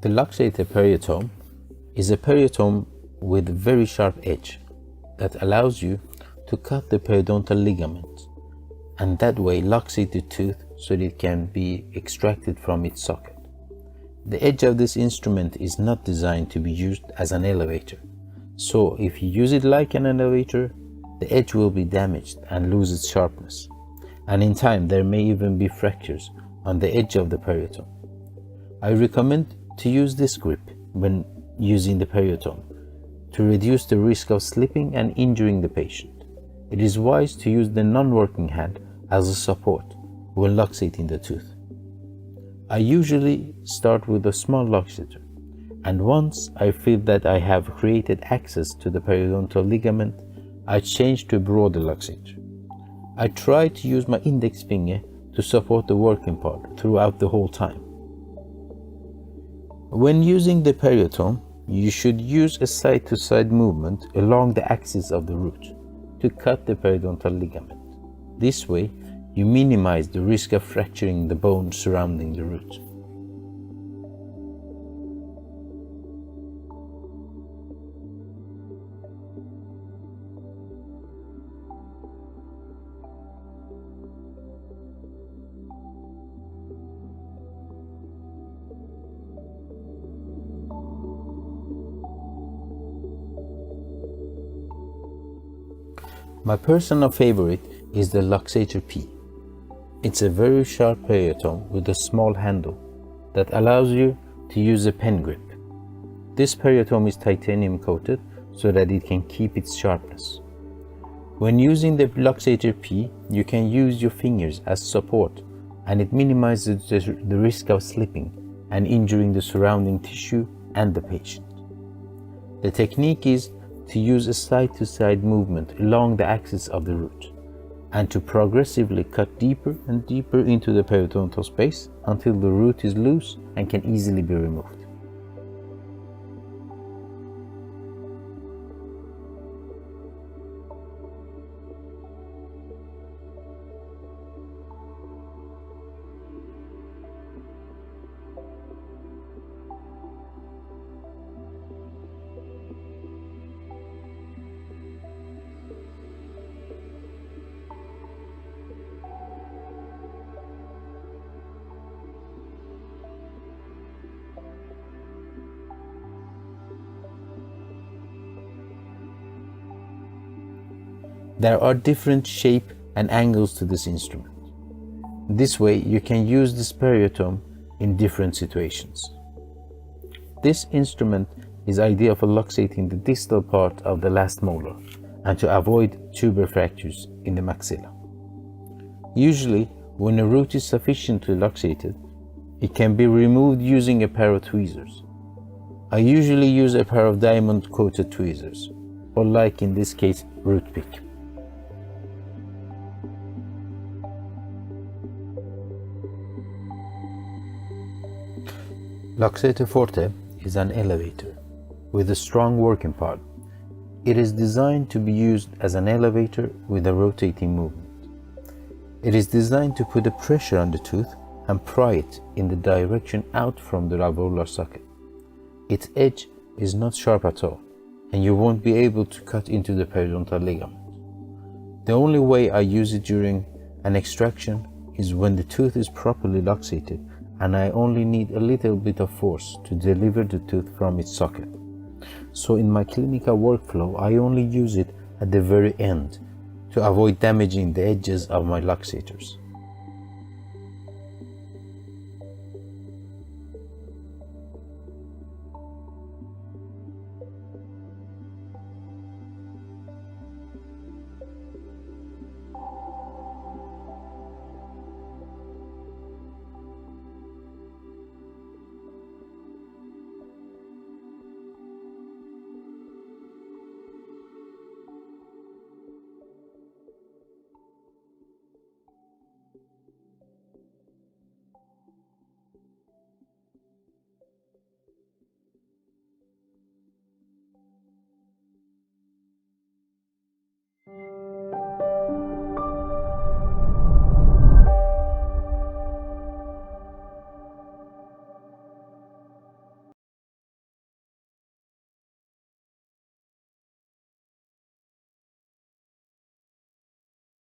The Luxator periotome is a periotome with a very sharp edge that allows you to cut the periodontal ligament and that way luxate the tooth so that it can be extracted from its socket. The edge of this instrument is not designed to be used as an elevator, so if you use it like an elevator, the edge will be damaged and lose its sharpness, and in time there may even be fractures on the edge of the periotome. I recommend to use this grip when using the periotome to reduce the risk of slipping and injuring the patient. It is wise to use the non-working hand as a support when luxating the tooth. I usually start with a small luxator, and once I feel that I have created access to the periodontal ligament, I change to a broader luxator. I try to use my index finger to support the working part throughout the whole time. When using the periotome, you should use a side-to-side movement along the axis of the root to cut the periodontal ligament. This way, you minimize the risk of fracturing the bone surrounding the root. My personal favorite is the Luxator P. It's a very sharp periotome with a small handle that allows you to use a pen grip. This periotome is titanium coated so that it can keep its sharpness. When using the Luxator P, you can use your fingers as support and it minimizes the risk of slipping and injuring the surrounding tissue and the patient. The technique is to use a side-to-side movement along the axis of the root and to progressively cut deeper and deeper into the periodontal space until the root is loose and can easily be removed. There are different shape and angles to this instrument. This way you can use this periotome in different situations. This instrument is ideal for luxating the distal part of the last molar and to avoid tuber fractures in the maxilla. Usually, when a root is sufficiently luxated, it can be removed using a pair of tweezers. I usually use a pair of diamond-coated tweezers, or like in this case, root pick. Luxator Forte is an elevator with a strong working part. It is designed to be used as an elevator with a rotating movement. It is designed to put a pressure on the tooth and pry it in the direction out from the alveolar socket. Its edge is not sharp at all, and you won't be able to cut into the periodontal ligament. The only way I use it during an extraction is when the tooth is properly luxated and I only need a little bit of force to deliver the tooth from its socket. So in my clinical workflow, I only use it at the very end to avoid damaging the edges of my luxators.